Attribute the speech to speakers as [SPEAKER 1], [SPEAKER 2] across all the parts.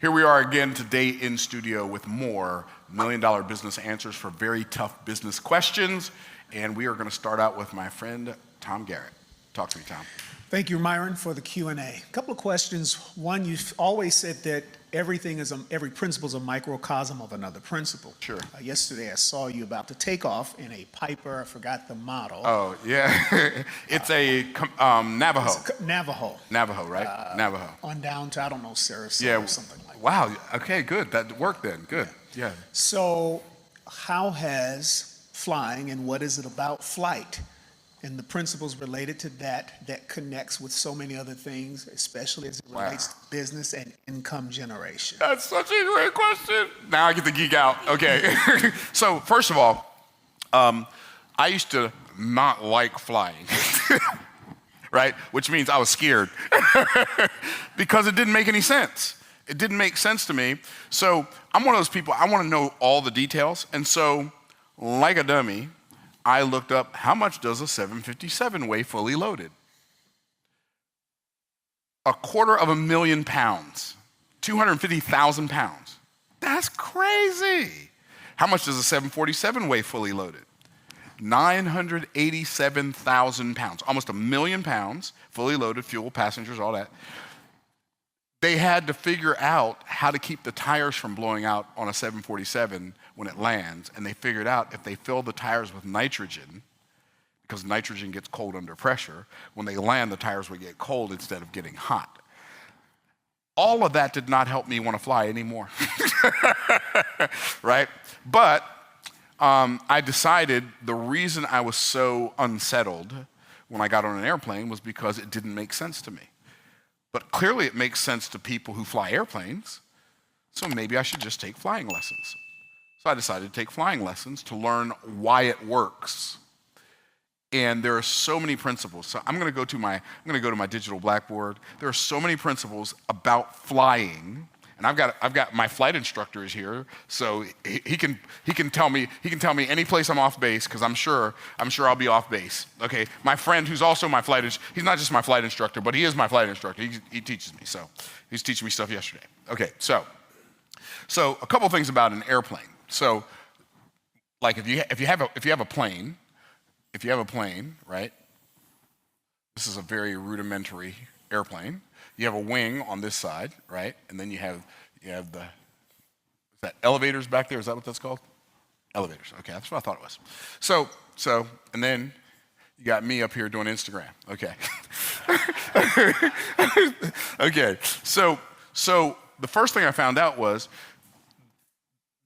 [SPEAKER 1] Here we are again today in studio with more $1 Million Business Answers for very tough business questions. And we are going to start out with my friend, Tom Garrett. Talk to me, Tom.
[SPEAKER 2] Thank you, Myron, for the Q&A. A couple of questions. One, you've always said that every principle is a microcosm of another principle.
[SPEAKER 1] Sure.
[SPEAKER 2] Yesterday, I saw you about to take off in a Piper. I forgot the model.
[SPEAKER 1] Oh, yeah. It's a Navajo.
[SPEAKER 2] Navajo.
[SPEAKER 1] Navajo, right? Navajo.
[SPEAKER 2] On down to, I don't know, Sarasota or something like that.
[SPEAKER 1] Wow. Okay, good. That worked then. Good. Yeah.
[SPEAKER 2] So how has flying and what is it about flight and the principles related to that connects with so many other things, especially as it relates to business and income generation?
[SPEAKER 1] That's such a great question. Now I get to geek out. Okay. So first of all, I used to not like flying, right? Which means I was scared because it didn't make any sense. It didn't make sense to me. So I'm one of those people, I want to know all the details. And so, like a dummy, I looked up how much does a 757 weigh fully loaded? 250,000 pounds, 250,000 pounds. That's crazy. How much does a 747 weigh fully loaded? 987,000 pounds, almost 1 million pounds, fully loaded, fuel, passengers, all that. They had to figure out how to keep the tires from blowing out on a 747 when it lands, and they figured out if they fill the tires with nitrogen, because nitrogen gets cold under pressure, when they land, the tires would get cold instead of getting hot. All of that did not help me want to fly anymore, right? But I decided the reason I was so unsettled when I got on an airplane was because it didn't make sense to me. But clearly it makes sense to people who fly airplanes, so maybe I should just take flying lessons. So I decided to take flying lessons to learn why it works. And there are so many principles. So I'm going to go to my digital blackboard. There are so many principles about flying, and I've got my flight instructor is here, so he can tell me any place I'm off base, because I'm sure I'll be off base. Okay, my friend who's also my he's not just my flight instructor, but he is my flight instructor. He teaches me, so he's teaching me stuff yesterday. Okay, so a couple things about an airplane. So, like if you have a plane, right? This is a very rudimentary airplane. You have a wing on this side, right? And then you have is that elevators back there? Is that what that's called? Elevators. Okay, that's what I thought it was. So, and then you got me up here doing Instagram. Okay. Okay. So the first thing I found out was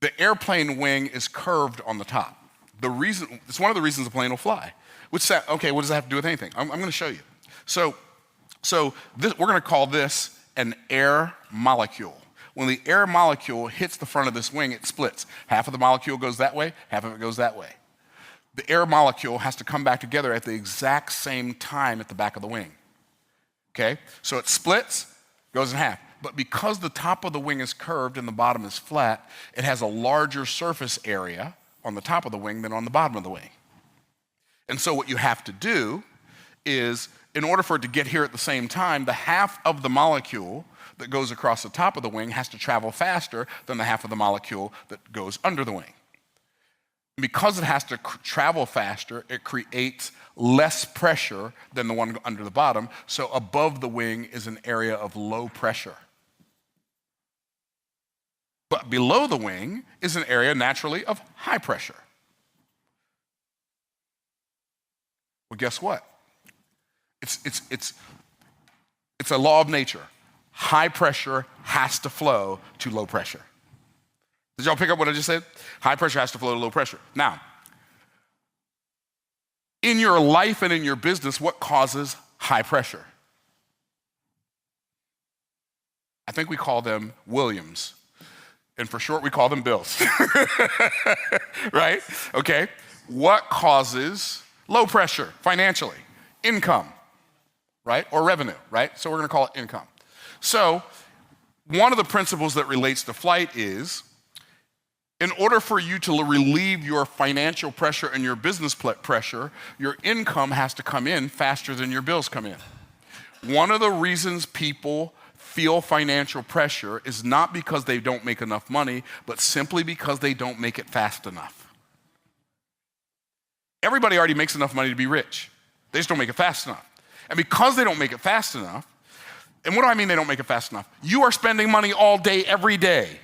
[SPEAKER 1] the airplane wing is curved on the top. It's one of the reasons the plane will fly. What does that have to do with anything? I'm going to show you. So we're going to call this an air molecule. When the air molecule hits the front of this wing, it splits. Half of the molecule goes that way, half of it goes that way. The air molecule has to come back together at the exact same time at the back of the wing. Okay? So it splits, goes in half. But because the top of the wing is curved and the bottom is flat, it has a larger surface area on the top of the wing than on the bottom of the wing. And so what you have to do is, in order for it to get here at the same time, the half of the molecule that goes across the top of the wing has to travel faster than the half of the molecule that goes under the wing. Because it has to travel faster, it creates less pressure than the one under the bottom, so above the wing is an area of low pressure. But below the wing is an area naturally of high pressure. Well, guess what? It's a law of nature. High pressure has to flow to low pressure. Did y'all pick up what I just said? High pressure has to flow to low pressure. Now, in your life and in your business, what causes high pressure? I think we call them Williams. And for short, we call them bills. Right? Okay. What causes low pressure financially? Income, right? Or revenue, right? So we're going to call it income. So one of the principles that relates to flight is, in order for you to relieve your financial pressure and your business pressure, your income has to come in faster than your bills come in. One of the reasons people feel financial pressure is not because they don't make enough money, but simply because they don't make it fast enough. Everybody already makes enough money to be rich. They just don't make it fast enough. And because they don't make it fast enough, and what do I mean they don't make it fast enough? You are spending money all day, every day.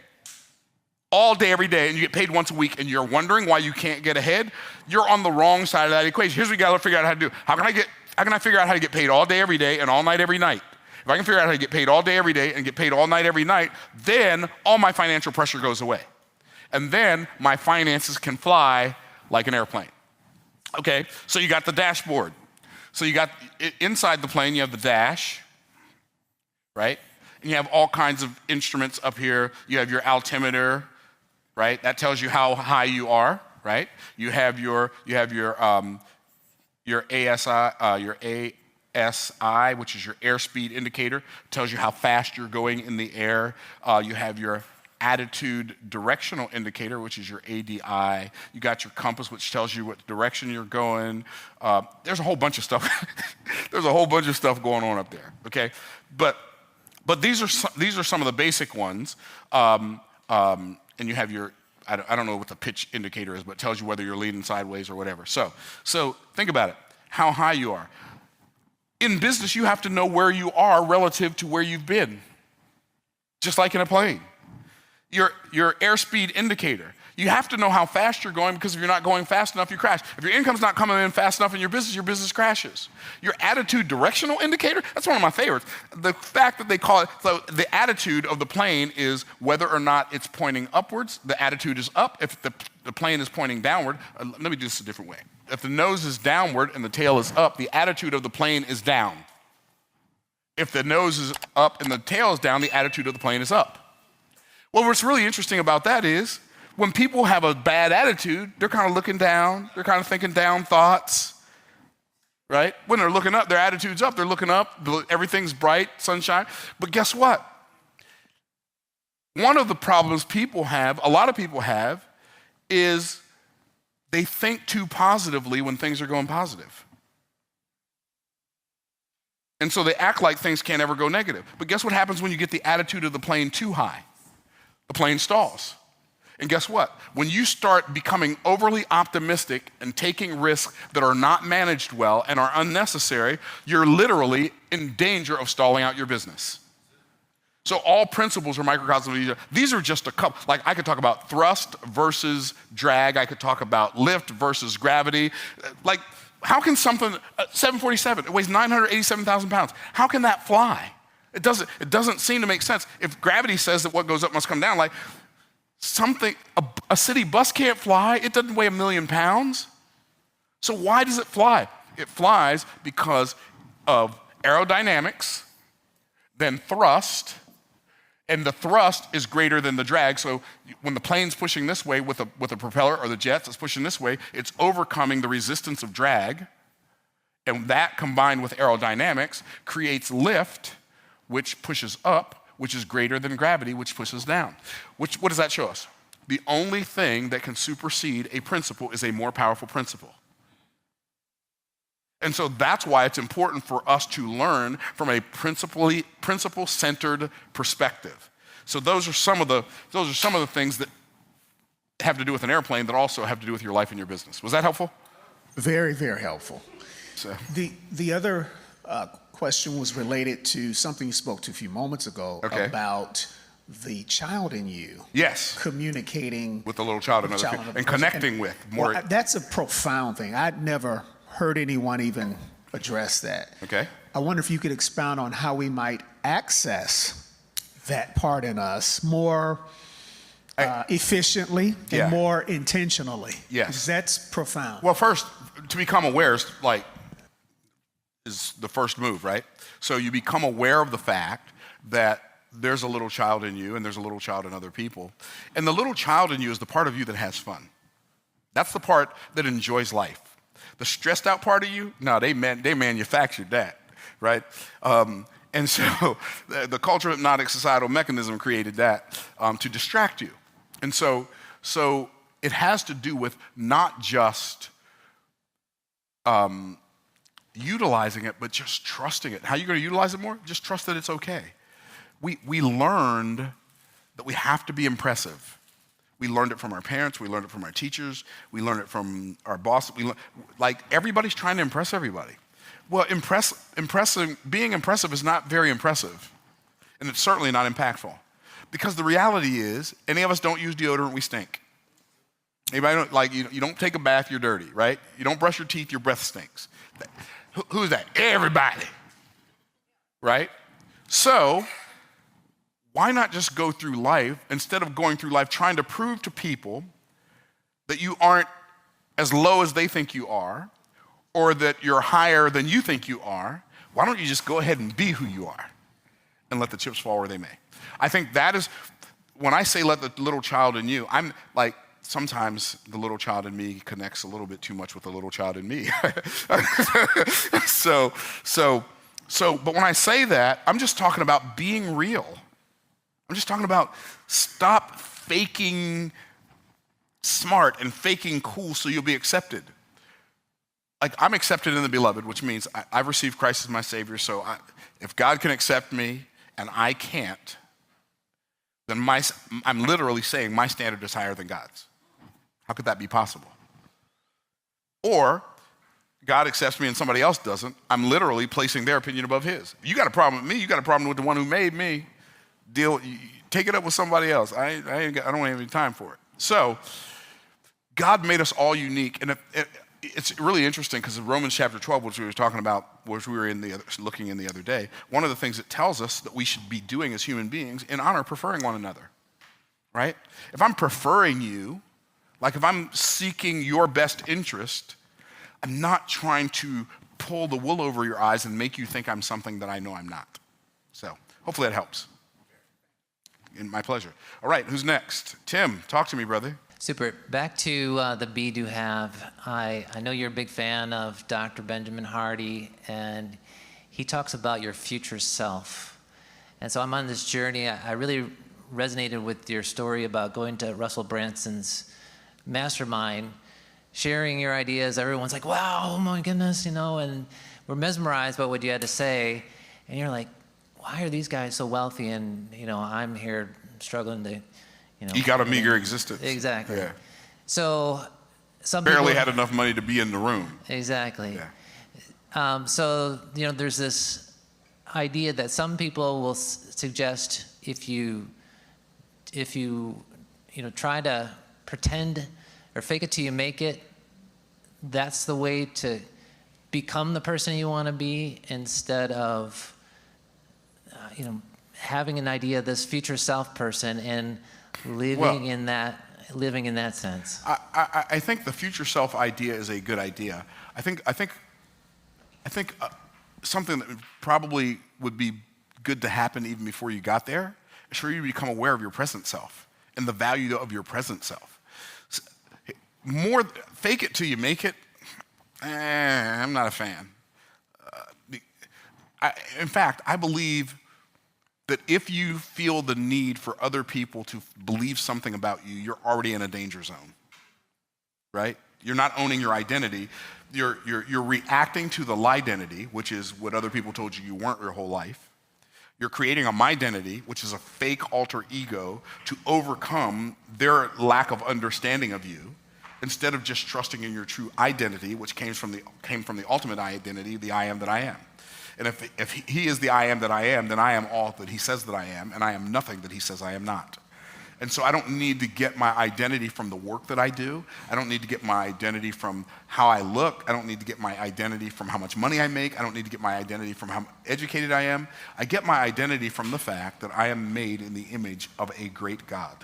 [SPEAKER 1] All day, every day, and you get paid once a week, and you're wondering why you can't get ahead. You're on the wrong side of that equation. Here's what you gotta figure out how to do. How can I figure out how to get paid all day, every day, and all night, every night? If I can figure out how to get paid all day, every day, and get paid all night, every night, then all my financial pressure goes away. And then my finances can fly like an airplane. Okay, so you got the dashboard. So you got, inside the plane, you have the dash, right? And you have all kinds of instruments up here. You have your altimeter, right? That tells you how high you are, right? You have your ASI, which is your airspeed indicator, tells you how fast you're going in the air. You have your attitude directional indicator, which is your ADI. You got your compass, which tells you what direction you're going. There's a whole bunch of stuff. There's a whole bunch of stuff going on up there, okay? But these are some of the basic ones. And you have your, I don't know what the pitch indicator is, but it tells you whether you're leaning sideways or whatever. So think about it, how high you are. In business, you have to know where you are relative to where you've been, just like in a plane. Your airspeed indicator. You have to know how fast you're going, because if you're not going fast enough, you crash. If your income's not coming in fast enough in your business crashes. Your attitude directional indicator, that's one of my favorites. The fact that they call it, so the attitude of the plane is whether or not it's pointing upwards, the attitude is up. If the plane is pointing downward, let me do this a different way. If the nose is downward and the tail is up, the attitude of the plane is down. If the nose is up and the tail is down, the attitude of the plane is up. Well, what's really interesting about that is, when people have a bad attitude, they're kind of looking down, they're kind of thinking down thoughts, right? When they're looking up, their attitude's up, they're looking up, everything's bright, sunshine. But guess what? One of the problems a lot of people have, is they think too positively when things are going positive. And so they act like things can't ever go negative. But guess what happens when you get the attitude of the plane too high? The plane stalls. And guess what? When you start becoming overly optimistic and taking risks that are not managed well and are unnecessary, you're literally in danger of stalling out your business. So all principles are microcosms of each other. These are just a couple. Like, I could talk about thrust versus drag. I could talk about lift versus gravity. Like, how can something, 747, it weighs 987,000 pounds. How can that fly? It doesn't seem to make sense. If gravity says that what goes up must come down, like, a city bus can't fly. It doesn't weigh 1 million pounds. So why does it fly? It flies because of aerodynamics, then thrust, and the thrust is greater than the drag. So when the plane's pushing this way with a propeller, or the jets is pushing this way, it's overcoming the resistance of drag. And that, combined with aerodynamics, creates lift, which pushes up, which is greater than gravity, which pushes down. What does that show us? The only thing that can supersede a principle is a more powerful principle. And so that's why it's important for us to learn from a principle-centered perspective. So those are some of the things that have to do with an airplane that also have to do with your life and your business. Was that helpful?
[SPEAKER 2] Very, very helpful.
[SPEAKER 1] So.
[SPEAKER 2] The other question was related to something you spoke to a few moments ago,
[SPEAKER 1] okay,
[SPEAKER 2] about the child in you.
[SPEAKER 1] Yes.
[SPEAKER 2] Communicating
[SPEAKER 1] with the little child in other people and connecting with more.
[SPEAKER 2] Well, that's a profound thing. I'd never heard anyone even address that.
[SPEAKER 1] Okay.
[SPEAKER 2] I wonder if you could expound on how we might access that part in us more efficiently and more intentionally.
[SPEAKER 1] Yes.
[SPEAKER 2] Because that's profound.
[SPEAKER 1] Well, first, to become aware is the first move, right? So you become aware of the fact that there's a little child in you and there's a little child in other people. And the little child in you is the part of you that has fun. That's the part that enjoys life. The stressed out part of you, no, they manufactured that, right? And so the cultural hypnotic societal mechanism created that to distract you. And so it has to do with not just utilizing it, but just trusting it. How are you going to utilize it more? Just trust that it's okay. we learned that we have to be impressive. We learned it from our parents. We learned it from our teachers. We learned it from our boss. Like everybody's trying to impress everybody. Well, being impressive is not very impressive, and it's certainly not impactful, because the reality is, any of us don't use deodorant, we stink. Anybody don't, like you don't take a bath, you're dirty, right? You don't brush your teeth, your breath stinks. Who's that? Everybody, right? So why not just go through life, instead of going through life trying to prove to people that you aren't as low as they think you are, or that you're higher than you think you are? Why don't you just go ahead and be who you are and let the chips fall where they may? I think that is, when I say let the little child in you, I'm like, sometimes the little child in me connects a little bit too much with the little child in me. But when I say that, I'm just talking about being real. I'm just talking about stop faking smart and faking cool so you'll be accepted. Like, I'm accepted in the beloved, which means I've received Christ as my Savior, so if God can accept me and I can't, then I'm literally saying my standard is higher than God's. How could that be possible? Or God accepts me and somebody else doesn't. I'm literally placing their opinion above his. You got a problem with me, you got a problem with the one who made me. Take it up with somebody else. I don't have any time for it. So God made us all unique, and it's really interesting because in Romans chapter 12, which we were talking about, which we were looking in the other day, one of the things it tells us that we should be doing as human beings in honor, preferring one another, right? If I'm preferring you, like if I'm seeking your best interest, I'm not trying to pull the wool over your eyes and make you think I'm something that I know I'm not. So hopefully that helps. My pleasure. All right, who's next? Tim, talk to me, brother.
[SPEAKER 3] Super. Back to the Be Do Have. I know you're a big fan of Dr. Benjamin Hardy, and he talks about your future self. And so I'm on this journey. I really resonated with your story about going to Russell Branson's mastermind, sharing your ideas. Everyone's like, wow, oh my goodness, and we're mesmerized by what you had to say. And you're like, why are these guys so wealthy and, I'm here struggling to,
[SPEAKER 1] You got a meager existence.
[SPEAKER 3] Exactly.
[SPEAKER 1] Yeah.
[SPEAKER 3] So some
[SPEAKER 1] Barely
[SPEAKER 3] people
[SPEAKER 1] had enough money to be in the room.
[SPEAKER 3] Exactly.
[SPEAKER 1] Yeah.
[SPEAKER 3] So, there's this idea that some people will suggest if you try to pretend or fake it till you make it, that's the way to become the person you want to be, instead of having an idea of this future self person and living in that sense.
[SPEAKER 1] I think the future self idea is a good idea. I think something that probably would be good to happen even before you got there is for you to become aware of your present self and the value of your present self. More fake it till you make it. I'm not a fan. In fact, I believe that if you feel the need for other people to believe something about you, you're already in a danger zone, right? You're not owning your identity. You're reacting to the lie-identity, which is what other people told you weren't your whole life. You're creating a my-identity, which is a fake alter ego to overcome their lack of understanding of you, instead of just trusting in your true identity, which came from the ultimate identity, the I am that I am. And if he is the I am that I am, then I am all that he says that I am, and I am nothing that he says I am not. And so I don't need to get my identity from the work that I do. I don't need to get my identity from how I look. I don't need to get my identity from how much money I make. I don't need to get my identity from how educated I am. I get my identity from the fact that I am made in the image of a great God.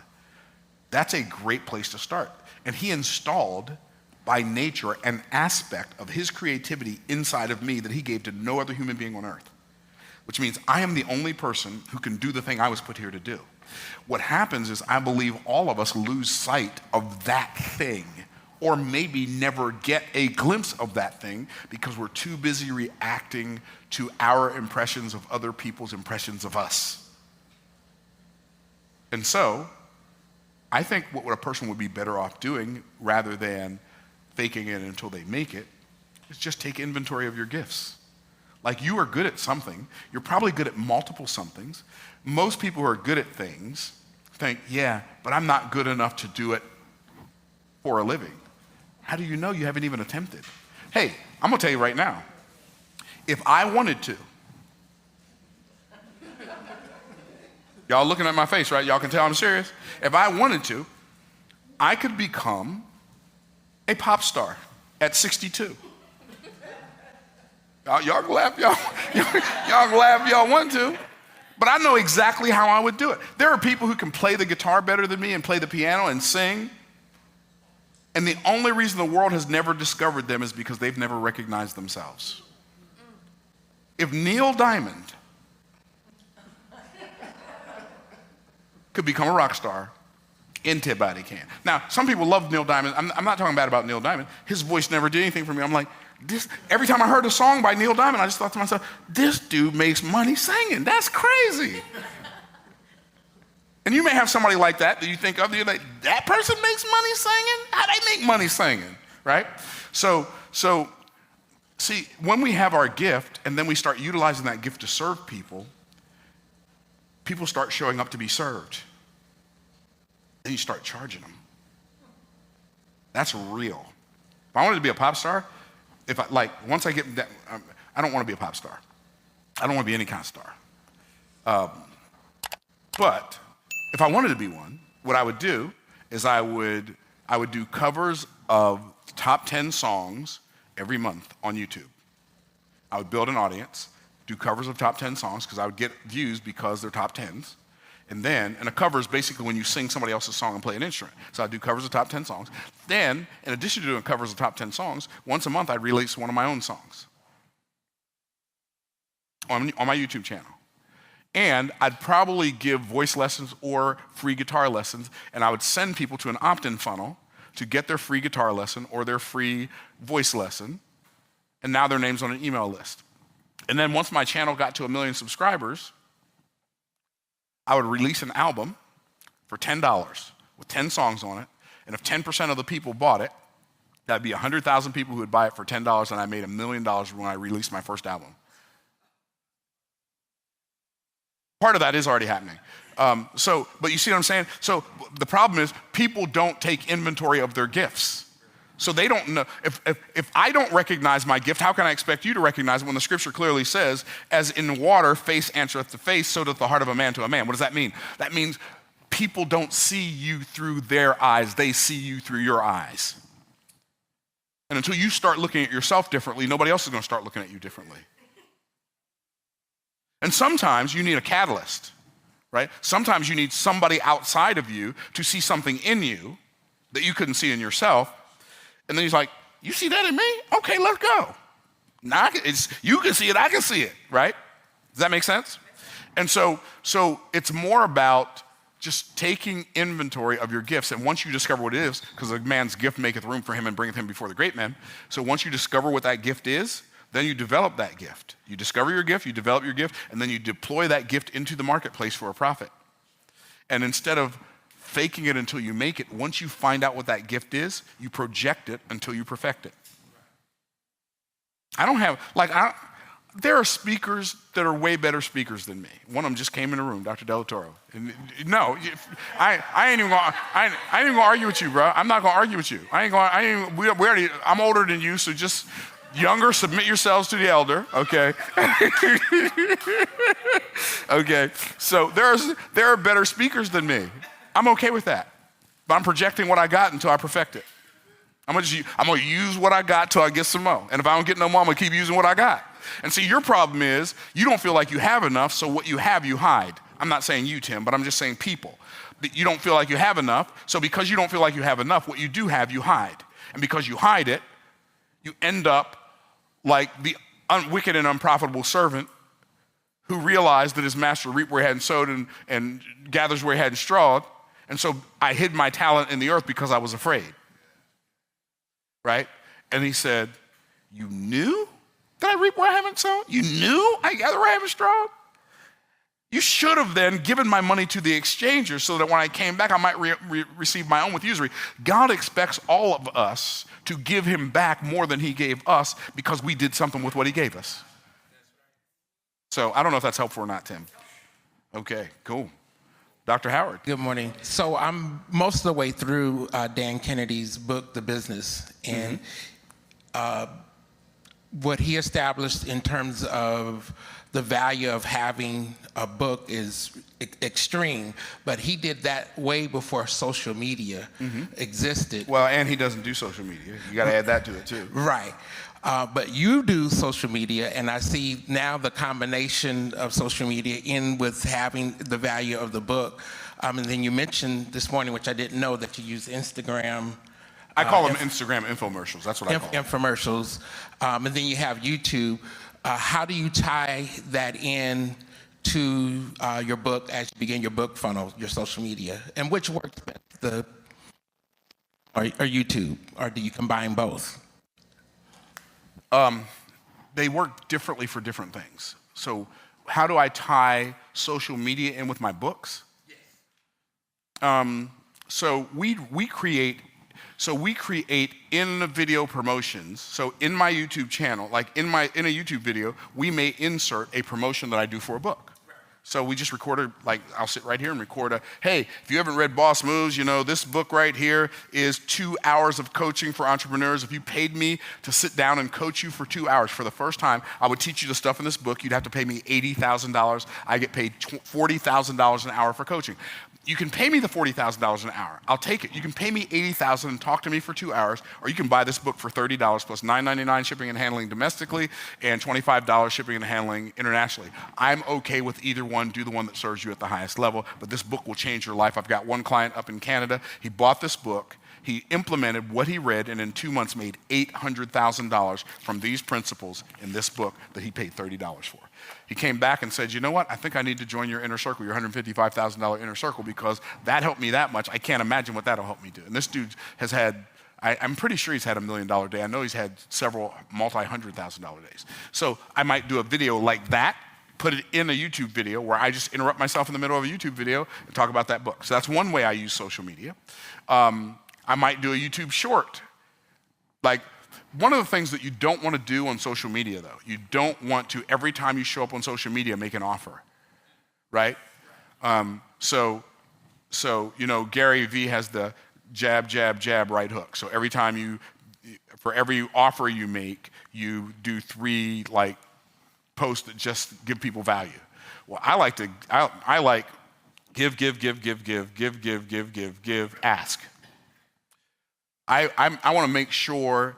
[SPEAKER 1] That's a great place to start. And he installed by nature an aspect of his creativity inside of me that he gave to no other human being on earth, which means I am the only person who can do the thing I was put here to do. What happens is I believe all of us lose sight of that thing, or maybe never get a glimpse of that thing because we're too busy reacting to our impressions of other people's impressions of us. And so I think what a person would be better off doing, rather than faking it until they make it, is just take inventory of your gifts. Like you are good at something. You're probably good at multiple somethings. Most people who are good at things think, yeah, but I'm not good enough to do it for a living. How do you know you haven't even attempted? Hey, I'm gonna tell you right now, if I wanted to, y'all looking at my face, right? Y'all can tell I'm serious. If I wanted to, I could become a pop star at 62. Y'all can laugh, y'all can laugh if y'all want to. But I know exactly how I would do it. There are people who can play the guitar better than me and play the piano and sing. And the only reason the world has never discovered them is because they've never recognized themselves. If Neil Diamond could become a rock star, anybody can. Now, some people love Neil Diamond. I'm not talking bad about Neil Diamond. His voice never did anything for me. I'm like, every time I heard a song by Neil Diamond, I just thought to myself, this dude makes money singing. That's crazy. And you may have somebody like that you think of, you're like, that person makes money singing? How they make money singing, right? So see, when we have our gift and then we start utilizing that gift to serve people, people start showing up to be served. Then you start charging them. That's real. If I wanted to be a pop star, once I get that, I don't want to be a pop star. I don't want to be any kind of star. But if I wanted to be one, what I would do is I would do covers of top 10 songs every month on YouTube. I would build an audience, do covers of top 10 songs because I would get views because they're top 10s. And a cover is basically when you sing somebody else's song and play an instrument. So I'd do covers of top 10 songs. Then, in addition to doing covers of top 10 songs, once a month I'd release one of my own songs on my YouTube channel. And I'd probably give voice lessons or free guitar lessons, and I would send people to an opt-in funnel to get their free guitar lesson or their free voice lesson, and now their name's on an email list. And then once my channel got to 1 million subscribers, I would release an album for $10 with 10 songs on it, and if 10% of the people bought it, that'd be 100,000 people who would buy it for $10, and I made $1 million when I released my first album. Part of that is already happening. But you see what I'm saying? So the problem is people don't take inventory of their gifts. So they don't know. If I don't recognize my gift, how can I expect you to recognize it when the scripture clearly says, as in water, face answereth to face, so doth the heart of a man to a man. What does that mean? That means people don't see you through their eyes. They see you through your eyes. And until you start looking at yourself differently, nobody else is going to start looking at you differently. And sometimes you need a catalyst, right? Sometimes you need somebody outside of you to see something in you that you couldn't see in yourself. And then he's like, you see that in me? Okay, let's go. Now you can see it, I can see it, right? Does that make sense? And so it's more about just taking inventory of your gifts. And once you discover what it is, because a man's gift maketh room for him and bringeth him before the great men. So once you discover what that gift is, then you develop that gift. You discover your gift, you develop your gift, and then you deploy that gift into the marketplace for a profit. And instead of faking it until you make it, once you find out what that gift is, you project it until you perfect it. There are speakers that are way better speakers than me. One of them just came in the room, Dr. Del Toro. And no, I ain't even gonna argue with you, bro. I'm not gonna argue with you. I'm older than you, so just younger, submit yourselves to the elder, okay? Okay, so there are better speakers than me. I'm okay with that, but I'm projecting what I got until I perfect it. I'm gonna use what I got till I get some more. And if I don't get no more, I'm gonna keep using what I got. And see, your problem is you don't feel like you have enough, so what you have, you hide. I'm not saying you, Tim, but I'm just saying people. You don't feel like you have enough, so because you don't feel like you have enough, what you do have, you hide. And because you hide it, you end up like the wicked and unprofitable servant who realized that his master reaped where he hadn't sowed and gathers where he hadn't strawed. And so I hid my talent in the earth because I was afraid, right? And he said, you knew that I reap where I haven't sown? You knew I gather where I haven't strawed? You should have then given my money to the exchanger so that when I came back, I might receive my own with usury. God expects all of us to give him back more than he gave us because we did something with what he gave us. So I don't know if that's helpful or not, Tim. Okay, cool. Dr. Howard.
[SPEAKER 4] Good morning. So I'm most of the way through Dan Kennedy's book, The Business, and what he established in terms of the value of having a book is extreme, but he did that way before social media existed.
[SPEAKER 1] Well, and he doesn't do social media. You got to add that to it too.
[SPEAKER 4] Right. But you do social media, and I see now the combination of social media in with having the value of the book. And then you mentioned this morning, which I didn't know, that you use Instagram.
[SPEAKER 1] I call them Instagram infomercials. That's what I call them.
[SPEAKER 4] Infomercials. And then you have YouTube. How do you tie that in to your book as you begin your book funnel, your social media? And which works best, or YouTube? Or do you combine both?
[SPEAKER 1] They work differently for different things. So how do I tie social media in with my books? Yes. So we create in the video promotions. So in my YouTube channel, like in a YouTube video, we may insert a promotion that I do for a book. So we just record I'll sit right here and record hey, if you haven't read Boss Moves, this book right here is 2 hours of coaching for entrepreneurs. If you paid me to sit down and coach you for 2 hours for the first time, I would teach you the stuff in this book. You'd have to pay me $80,000. I get paid $40,000 an hour for coaching. You can pay me the $40,000 an hour. I'll take it. You can pay me $80,000 and talk to me for 2 hours, or you can buy this book for $30 plus $9.99 shipping and handling domestically and $25 shipping and handling internationally. I'm okay with either one. Do the one that serves you at the highest level, but this book will change your life. I've got one client up in Canada. He bought this book. He implemented what he read and in 2 months made $800,000 from these principles in this book that he paid $30 for. He came back and said, you know what? I think I need to join your inner circle, your $155,000 inner circle, because that helped me that much. I can't imagine what that'll help me do. And this dude has had, I'm pretty sure he's had $1 million day. I know he's had several multi-$100,000 days. So I might do a video like that, put it in a YouTube video where I just interrupt myself in the middle of a YouTube video and talk about that book. So that's one way I use social media. I might do a YouTube short. One of the things that you don't want to do on social media, though, you don't want to, every time you show up on social media, make an offer, right? So Gary Vee has the jab, jab, jab, right hook. So every time for every offer you make, you do 3 posts that just give people value. Well, I like give, ask. I want to make sure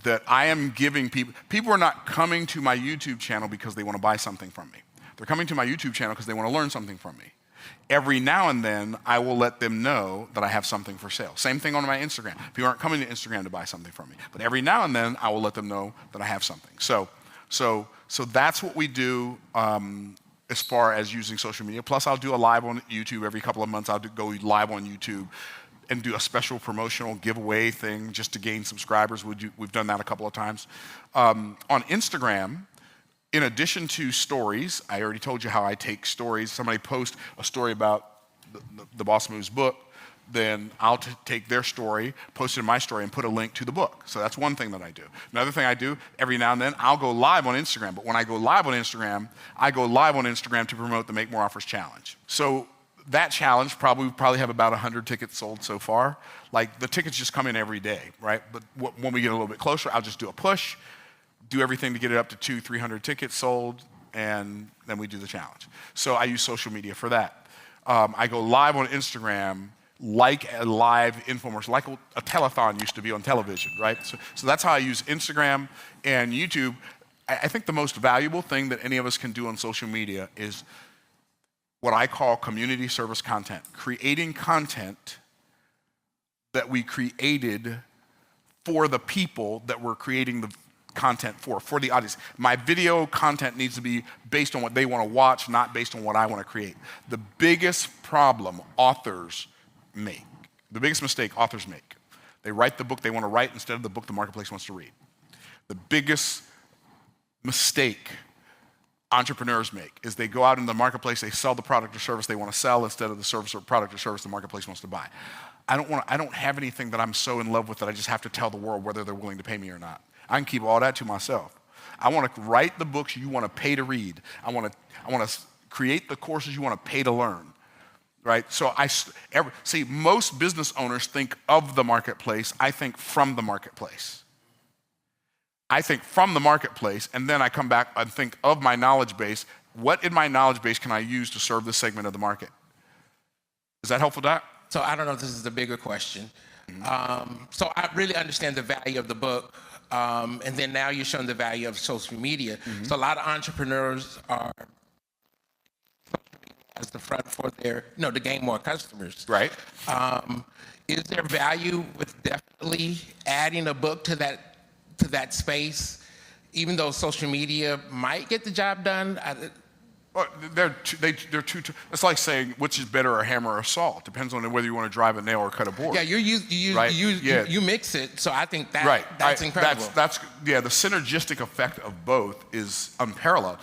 [SPEAKER 1] that I am giving people are not coming to my YouTube channel because they want to buy something from me. They're coming to my YouTube channel because they want to learn something from me. Every now and then, I will let them know that I have something for sale. Same thing on my Instagram. People aren't coming to Instagram to buy something from me, but every now and then, I will let them know that I have something. So that's what we do as far as using social media. Plus, I'll do a live on YouTube every couple of months. I'll go live on YouTube and do a special promotional giveaway thing just to gain subscribers. We've done that a couple of times. On Instagram, in addition to stories, I already told you how I take stories. Somebody posts a story about the Boss Moves book, then I'll take their story, post it in my story, and put a link to the book. So that's one thing that I do. Another thing I do, every now and then, I'll go live on Instagram. But when I go live on Instagram, I go live on Instagram to promote the Make More Offers Challenge. So that challenge, we probably have about 100 tickets sold so far. The tickets just come in every day, right? But when we get a little bit closer, I'll just do a push, do everything to get it up to 200-300 tickets sold, and then we do the challenge. So I use social media for that. I go live on Instagram like a live infomercial, like a telethon used to be on television, right? So that's how I use Instagram and YouTube. I think the most valuable thing that any of us can do on social media is what I call community service content, creating content that we created for the people that we're creating the content for the audience. My video content needs to be based on what they want to watch, not based on what I want to create. The biggest problem authors make, the biggest mistake authors make, they write the book they want to write instead of the book the marketplace wants to read. The biggest mistake entrepreneurs make is they go out in the marketplace, they sell the product or service they want to sell instead of the service or product or service the marketplace wants to buy. I don't have anything that I'm so in love with that I just have to tell the world whether they're willing to pay me or not. I can keep all that to myself. I want to write the books you want to pay to read. I want to create the courses you want to pay to learn. Right? So see, most business owners think of the marketplace. I think from the marketplace. I think from the marketplace, and then I come back and think of my knowledge base. What in my knowledge base can I use to serve this segment of the market? Is that helpful, Doc?
[SPEAKER 4] So I don't know if this is the bigger question. So I really understand the value of the book, and then now you're showing the value of social media. So a lot of entrepreneurs are as the front for their, to gain more customers.
[SPEAKER 1] Right.
[SPEAKER 4] Is there value with definitely adding a book to that space, even though social media might get the job done?
[SPEAKER 1] Well, they're two. It's like saying which is better, a hammer or a saw. It depends on whether you want to drive a nail or cut a board.
[SPEAKER 4] Yeah, you mix it. So I think that's incredible.
[SPEAKER 1] That's the synergistic effect of both is unparalleled.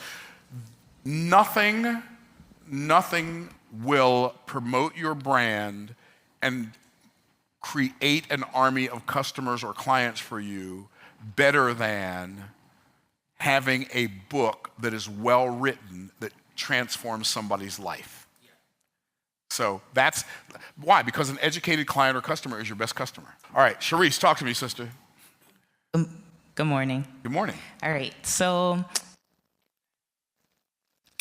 [SPEAKER 1] Nothing will promote your brand and create an army of customers or clients for you better than having a book that is well written that transforms somebody's life. So that's why, because an educated client or customer is your best customer. All right, Sharice, talk to me, sister.
[SPEAKER 5] Good morning.
[SPEAKER 1] Good morning.
[SPEAKER 5] All right, so.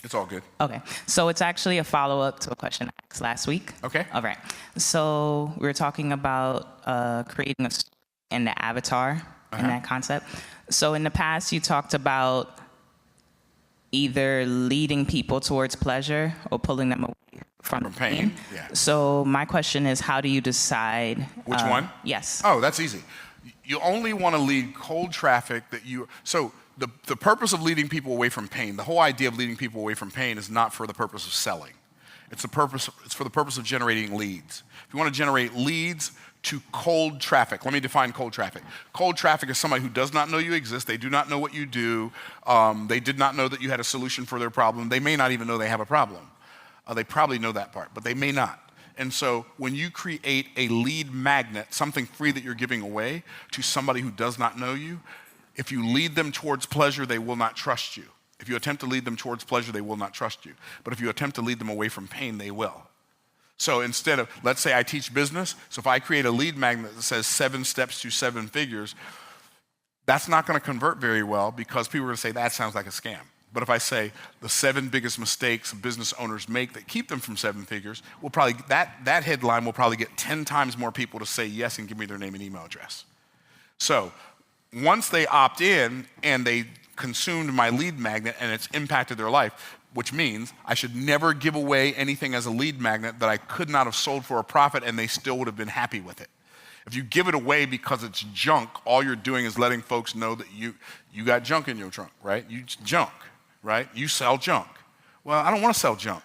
[SPEAKER 1] It's all good.
[SPEAKER 5] Okay, so it's actually a follow-up to a question I asked last week.
[SPEAKER 1] Okay.
[SPEAKER 5] All right, so we were talking about creating a story in the avatar and that concept. So in the past, you talked about either leading people towards pleasure or pulling them away from pain.
[SPEAKER 1] Yeah.
[SPEAKER 5] So my question is, how do you decide?
[SPEAKER 1] Which one?
[SPEAKER 5] Yes.
[SPEAKER 1] Oh, that's easy. You only want to lead cold traffic so the purpose of leading people away from pain, the whole idea of leading people away from pain is not for the purpose of selling. It's for the purpose of generating leads. If you want to generate leads to cold traffic, let me define cold traffic. Cold traffic is somebody who does not know you exist. They do not know what you do. They did not know that you had a solution for their problem. They may not even know they have a problem. They probably know that part, but they may not. And so when you create a lead magnet, something free that you're giving away to somebody who does not know you, if you lead them towards pleasure, they will not trust you. If you attempt to lead them towards pleasure, they will not trust you. But if you attempt to lead them away from pain, they will. So instead of, let's say I teach business, so if I create a lead magnet that says 7 steps to 7 figures, that's not going to convert very well because people are going to say that sounds like a scam. But if I say the 7 biggest mistakes business owners make that keep them from 7 figures, that headline will probably get 10 times more people to say yes and give me their name and email address. So once they opt in and they consumed my lead magnet and it's impacted their life, which means I should never give away anything as a lead magnet that I could not have sold for a profit and they still would have been happy with it. If you give it away because it's junk, all you're doing is letting folks know that you got junk in your trunk, right? Junk, right? You sell junk. Well, I don't want to sell junk.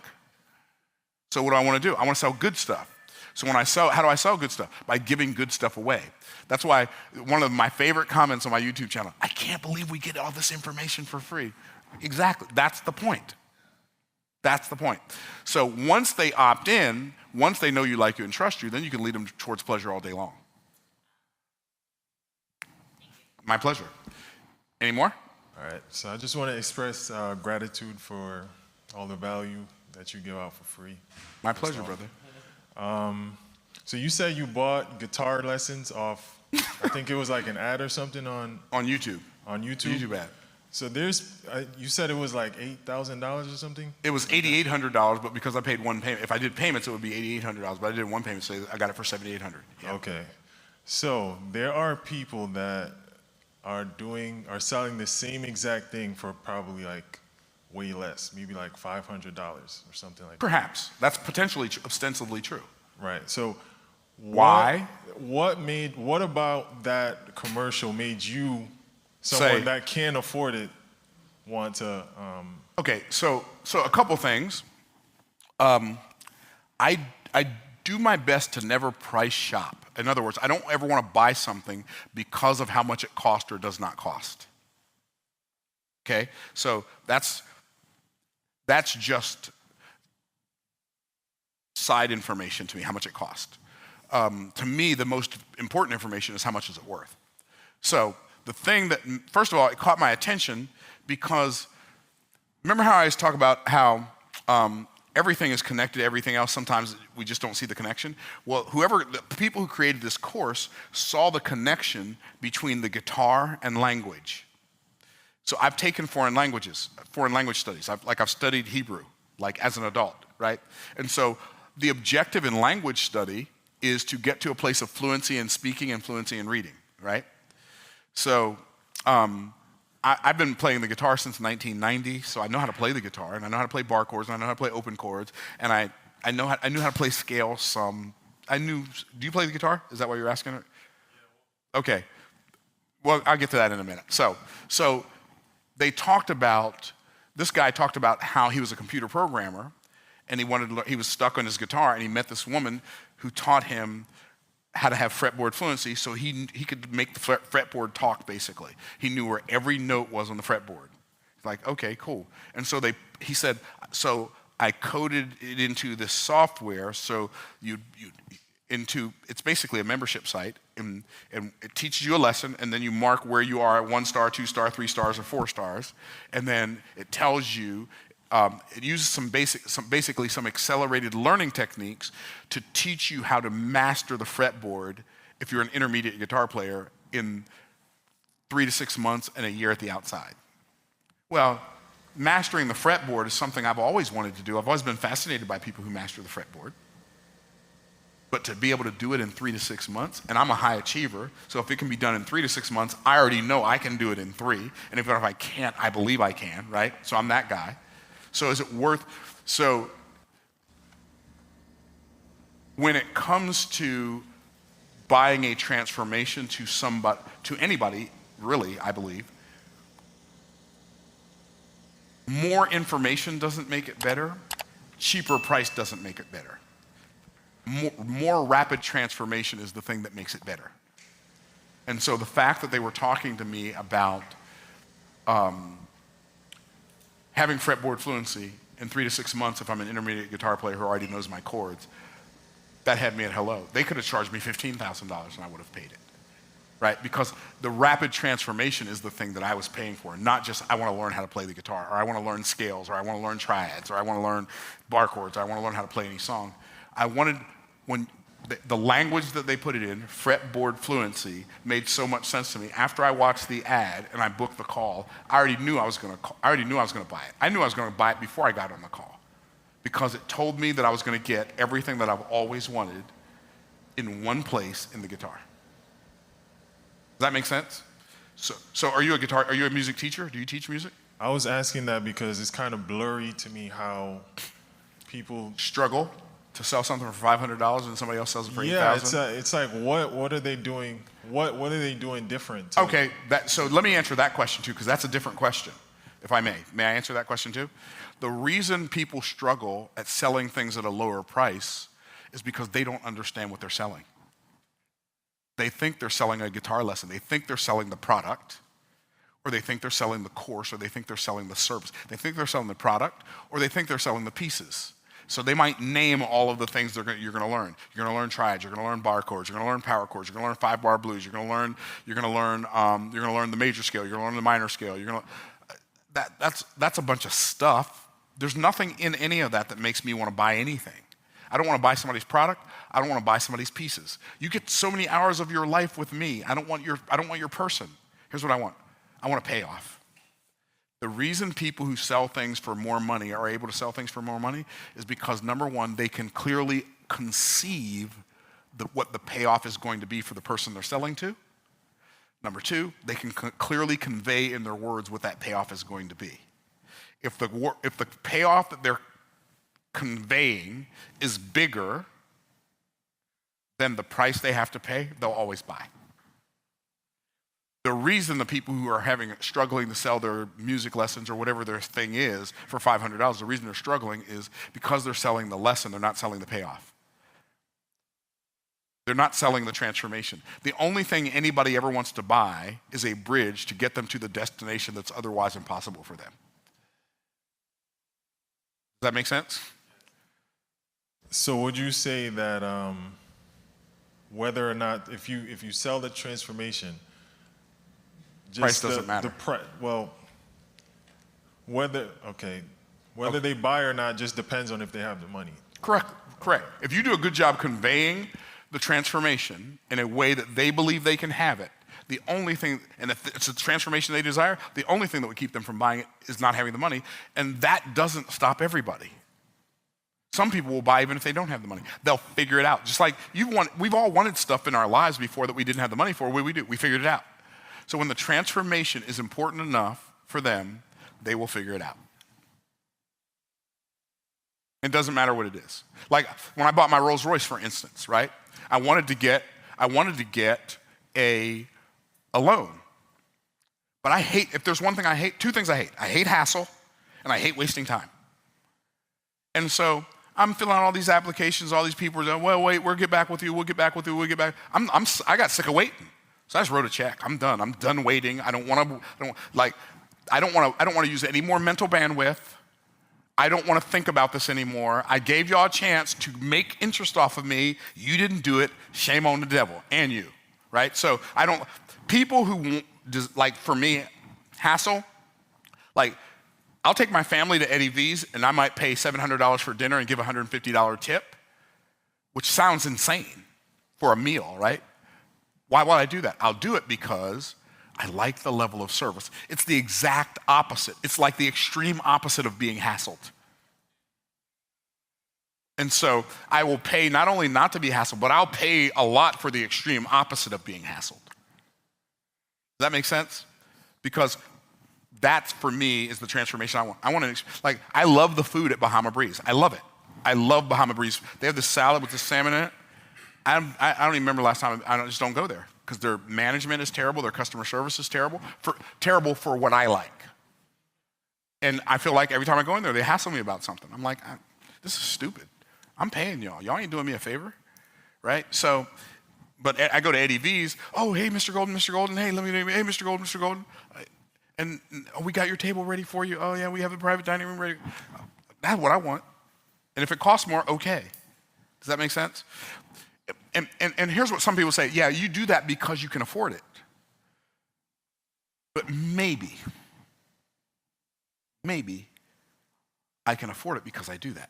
[SPEAKER 1] So what do I want to do? I want to sell good stuff. So how do I sell good stuff? By giving good stuff away. That's why one of my favorite comments on my YouTube channel, I can't believe we get all this information for free. Exactly, that's the point. That's the point. So once they opt in, once they know you, like you, and trust you, then you can lead them towards pleasure all day long. My pleasure. Any more?
[SPEAKER 6] All right, so I just want to express gratitude for all the value that you give out for free.
[SPEAKER 1] My pleasure, brother.
[SPEAKER 6] So you said you bought guitar lessons off, I think it was like an ad or something on
[SPEAKER 1] YouTube.
[SPEAKER 6] On YouTube?
[SPEAKER 1] YouTube ad.
[SPEAKER 6] So you said it was like $8,000 or something?
[SPEAKER 1] It was $8,800, but because I paid one payment, if I did payments, it would be $8,800, but I did one payment, so I got it for $7,800. Yeah.
[SPEAKER 6] Okay. So there are people that are selling the same exact thing for probably like way less, maybe like $500 or something like that.
[SPEAKER 1] Perhaps. That's potentially ostensibly true.
[SPEAKER 6] Right. So
[SPEAKER 1] why?
[SPEAKER 6] What about that commercial made you, someone that can't afford it, want to?
[SPEAKER 1] Okay, so a couple things. I do my best to never price shop. In other words, I don't ever want to buy something because of how much it costs or does not cost. Okay, so that's just side information to me, how much it costs. To me, the most important information is how much is it worth. So the thing that, first of all, it caught my attention because remember how I always talk about how everything is connected to everything else. Sometimes we just don't see the connection. Well, the people who created this course saw the connection between the guitar and language. So I've taken foreign language studies. I've studied Hebrew, like as an adult, right? And so the objective in language study is to get to a place of fluency in speaking and fluency in reading, right? So I've been playing the guitar since 1990, so I know how to play the guitar, and I know how to play bar chords, and I know how to play open chords, and I knew how to play scales some. Do you play the guitar? Is that what you're asking? Okay. Well, I'll get to that in a minute. So this guy talked about how he was a computer programmer, and he was stuck on his guitar, and he met this woman who taught him how to have fretboard fluency, so he could make the fretboard talk, basically. He knew where every note was on the fretboard. Like, okay, cool. And so he said, so I coded it into this software, so it's basically a membership site, and it teaches you a lesson, and then you mark where you are at 1 star, 2 star, 3 stars, or 4 stars, and then it tells you. It uses some accelerated learning techniques to teach you how to master the fretboard if you're an intermediate guitar player in 3 to 6 months and a year at the outside. Well, mastering the fretboard is something I've always wanted to do. I've always been fascinated by people who master the fretboard. But to be able to do it in 3 to 6 months, and I'm a high achiever, so if it can be done in 3 to 6 months, I already know I can do it in 3. And if I can't, I believe I can, right? So I'm that guy. So when it comes to buying a transformation to anybody, really, I believe, more information doesn't make it better. Cheaper price doesn't make it better. More rapid transformation is the thing that makes it better. And so the fact that they were talking to me about having fretboard fluency in 3 to 6 months if I'm an intermediate guitar player who already knows my chords, that had me at hello. They could have charged me $15,000 and I would have paid it, right? Because the rapid transformation is the thing that I was paying for, not just I want to learn how to play the guitar, or I want to learn scales, or I want to learn triads, or I want to learn bar chords, or I want to learn how to play any song. I wanted, when the language that they put it in, fretboard fluency, made so much sense to me. After I watched the ad and I booked the call, I already knew I was going to buy it. I knew I was going to buy it before I got on the call because it told me that I was going to get everything that I've always wanted in one place in the guitar. Does that make sense? So are you a music teacher? Do you teach music?
[SPEAKER 6] I was asking that because it's kind of blurry to me how people
[SPEAKER 1] struggle to sell something for $500 and somebody else sells it for $8,000?
[SPEAKER 6] Yeah, it's like what are they doing? What are they doing different?
[SPEAKER 1] Okay, so let me answer that question too, because that's a different question, if I may. May I answer that question too? The reason people struggle at selling things at a lower price is because they don't understand what they're selling. They think they're selling a guitar lesson. They think they're selling the product, or they think they're selling the course, or they think they're selling the service. They think they're selling the product, or they think they're selling the pieces. So they might name all of the things you're going to learn. You're going to learn triads. You're going to learn bar chords. You're going to learn power chords. You're going to learn 5-bar blues. You're going to learn the major scale. You're going to learn the minor scale. That's a bunch of stuff. There's nothing in any of that makes me want to buy anything. I don't want to buy somebody's product. I don't want to buy somebody's pieces. You get so many hours of your life with me. I don't want your person. Here's what I want. I want a payoff. The reason people who sell things for more money are able to sell things for more money is because, number one, they can clearly conceive what the payoff is going to be for the person they're selling to. Number two, they can clearly convey in their words what that payoff is going to be. If the payoff that they're conveying is bigger than the price they have to pay, they'll always buy. The reason the people who are struggling to sell their music lessons or whatever their thing is for $500, the reason they're struggling is because they're selling the lesson, they're not selling the payoff. They're not selling the transformation. The only thing anybody ever wants to buy is a bridge to get them to the destination that's otherwise impossible for them. Does that make sense?
[SPEAKER 6] So would you say that whether or not, if you sell the transformation,
[SPEAKER 1] Price doesn't matter.
[SPEAKER 6] Whether they buy or not just depends on if they have the money.
[SPEAKER 1] Correct. If you do a good job conveying the transformation in a way that they believe they can have it, the only thing, and if it's a transformation they desire, the only thing that would keep them from buying it is not having the money, and that doesn't stop everybody. Some people will buy even if they don't have the money. They'll figure it out. Just like we've all wanted stuff in our lives before that we didn't have the money for. What do we do? We figured it out. So when the transformation is important enough for them, they will figure it out. It doesn't matter what it is. Like when I bought my Rolls Royce, for instance, right? I wanted to get a loan. But if there's one thing I hate, two things I hate. I hate hassle and I hate wasting time. And so I'm filling out all these applications, all these people are saying, well, wait, we'll get back with you. I got sick of waiting. So I just wrote a check. I'm done. I'm done waiting. I don't want to use any more mental bandwidth. I don't want to think about this anymore. I gave y'all a chance to make interest off of me. You didn't do it. Shame on the devil and you, right? So people who, like for me, hassle, like I'll take my family to Eddie V's and I might pay $700 for dinner and give a $150 tip, which sounds insane for a meal, right? Why would I do that? I'll do it because I like the level of service. It's the exact opposite. It's like the extreme opposite of being hassled. And so I will pay not only not to be hassled, but I'll pay a lot for the extreme opposite of being hassled. Does that make sense? Because that, for me, is the transformation I want. I love the food at Bahama Breeze. I love it. I love Bahama Breeze. They have this salad with the salmon in it. I don't even remember last time. I just don't go there because their management is terrible. Their customer service is terrible for what I like. And I feel like every time I go in there, they hassle me about something. I'm like, this is stupid. I'm paying y'all. Y'all ain't doing me a favor, right? So, but I go to Eddie V's. Oh, hey, Mr. Golden. Hey, hey, Mr. Golden. And we got your table ready for you. Oh, yeah, we have the private dining room ready. That's what I want. And if it costs more, okay. Does that make sense? And here's what some people say. Yeah, you do that because you can afford it. But maybe I can afford it because I do that.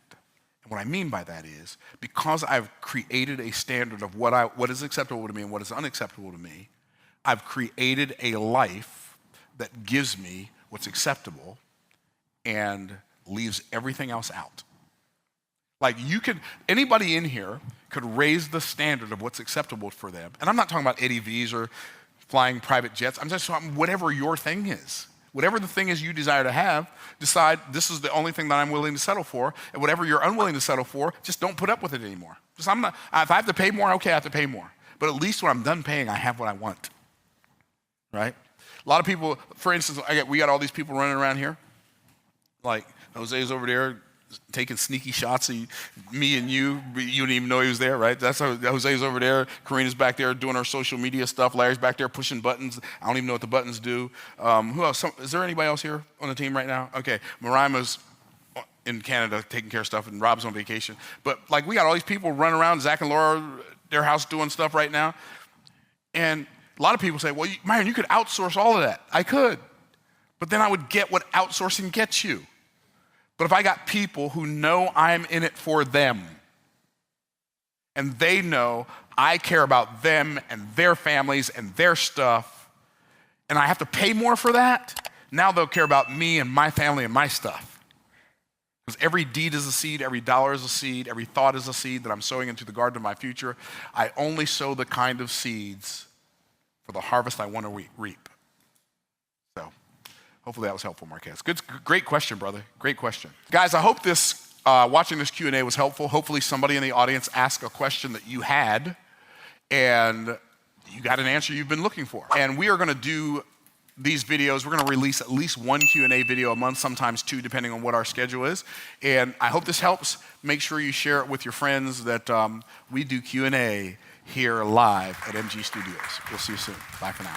[SPEAKER 1] And what I mean by that is because I've created a standard of what is acceptable to me and what is unacceptable to me, I've created a life that gives me what's acceptable and leaves everything else out. Like anybody in here could raise the standard of what's acceptable for them. And I'm not talking about Eddie V's or flying private jets. I'm just talking whatever your thing is. Whatever the thing is you desire to have, decide this is the only thing that I'm willing to settle for. And whatever you're unwilling to settle for, just don't put up with it anymore. If I have to pay more, okay, I have to pay more. But at least when I'm done paying, I have what I want. Right? A lot of people, for instance, we got all these people running around here. Like Jose's over there taking sneaky shots at me and you didn't even know he was there, right? That's how Jose's over there. Karina's back there doing her social media stuff. Larry's back there pushing buttons. I don't even know what the buttons do. Who else? Is there anybody else here on the team right now? Okay, Marima's in Canada taking care of stuff, and Rob's on vacation. But like we got all these people running around, Zach and Laura, their house doing stuff right now. And a lot of people say, well, Myron, you could outsource all of that. I could. But then I would get what outsourcing gets you. But if I got people who know I'm in it for them, and they know I care about them and their families and their stuff, and I have to pay more for that, now they'll care about me and my family and my stuff. Because every deed is a seed, every dollar is a seed, every thought is a seed that I'm sowing into the garden of my future. I only sow the kind of seeds for the harvest I want to reap. So hopefully that was helpful, Marquez. Great question, brother. Great question. Guys, I hope watching this Q&A was helpful. Hopefully somebody in the audience asked a question that you had and you got an answer you've been looking for. And we are going to do these videos. We're going to release at least one Q&A video a month, sometimes two, depending on what our schedule is. And I hope this helps. Make sure you share it with your friends that we do Q&A here live at MG Studios. We'll see you soon. Bye for now.